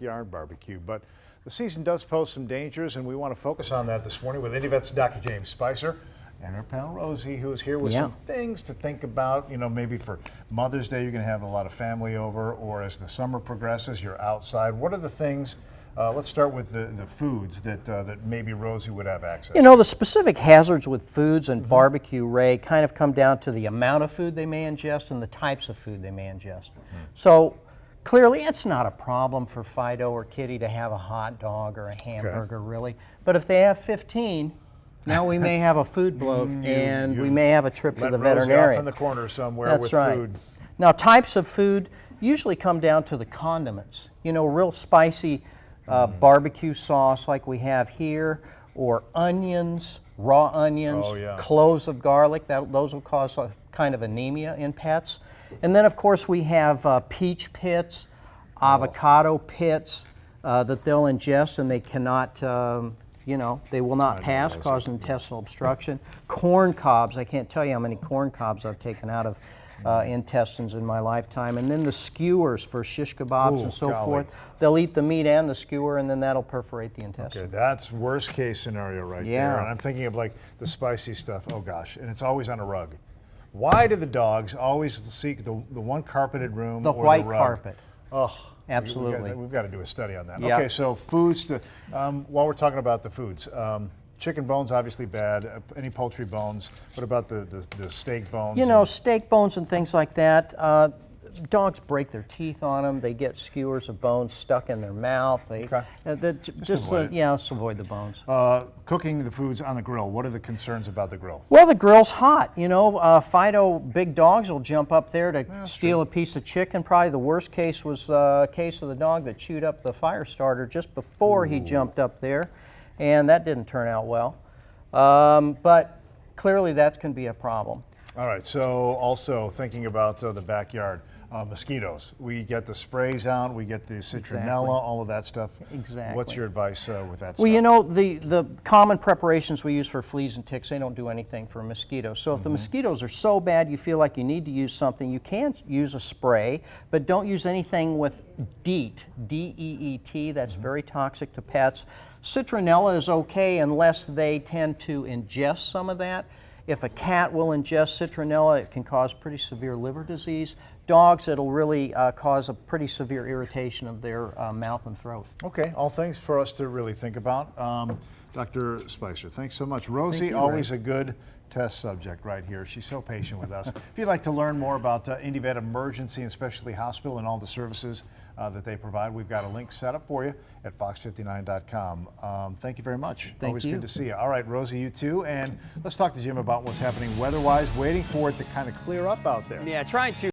backyard barbecue. But the season does pose some dangers, and we want to focus on that this morning with IndyVet's Dr. James Speiser and her pal Rosie, who is here with some things to think about. You know, maybe for Mother's Day, you're going to have a lot of family over, or as the summer progresses, you're outside. What are the things? Let's start with the foods that maybe Rosie would have access to. You know, the specific hazards with foods and barbecue, Ray, kind of come down to the amount of food they may ingest and the types of food they may ingest. So clearly it's not a problem for Fido or Kitty to have a hot dog or a hamburger, really. But if they have 15, now we may have a food bloat and we may have a trip to the veterinarian. Off in the corner somewhere That's with right. food. Now, types of food usually come down to the condiments. You know, real spicy barbecue sauce like we have here, or onions, raw onions, cloves of garlic. Those will cause a kind of anemia in pets. And then, of course, we have peach pits, avocado pits that they'll ingest, and they cannot, you know, they will not pass, cause intestinal obstruction. Corn cobs, I can't tell you how many corn cobs I've taken out of intestines in my lifetime. And then the skewers for shish kebabs and so forth. They'll eat the meat and the skewer, and then that'll perforate the intestine. Okay, that's worst case scenario right there. And I'm thinking of like the spicy stuff, oh gosh, and it's always on a rug. Why do the dogs always seek the one carpeted room or white the rug? carpet. Oh, absolutely. We've got to do a study on that. Yep. Okay, so foods, while we're talking about the foods, chicken bones, obviously bad. Any poultry bones? What about the steak bones? You know, steak bones and things like that. Dogs break their teeth on them. They get skewers of bones stuck in their mouth. Just avoid the bones. Cooking the foods on the grill. What are the concerns about the grill? Well, the grill's hot. You know, Fido big dogs will jump up there to steal a piece of chicken. Probably the worst case was a case of the dog that chewed up the fire starter just before he jumped up there. And that didn't turn out well. But clearly that can be a problem. All right, so also thinking about the backyard, mosquitoes. We get the sprays out, we get the citronella, all of that stuff. Exactly. What's your advice with that stuff? Well, you know, the common preparations we use for fleas and ticks, they don't do anything for mosquitoes. So if the mosquitoes are so bad you feel like you need to use something, you can use a spray, but don't use anything with DEET, D-E-E-T. That's very toxic to pets. Citronella is okay unless they tend to ingest some of that. If a cat will ingest citronella, it can cause pretty severe liver disease. Dogs, it'll really cause a pretty severe irritation of their mouth and throat. Okay, all things for us to really think about. Dr. Speiser, thanks so much. Rosie, always a good test subject right here. She's so patient with us. If you'd like to learn more about IndyVet Emergency and Specialty Hospital and all the services that they provide, we've got a link set up for you at fox59.com. Thank you very much. Always good to see you. All right, Rosie, you too. And let's talk to Jim about what's happening weather-wise, waiting for it to kind of clear up out there. Yeah, trying to.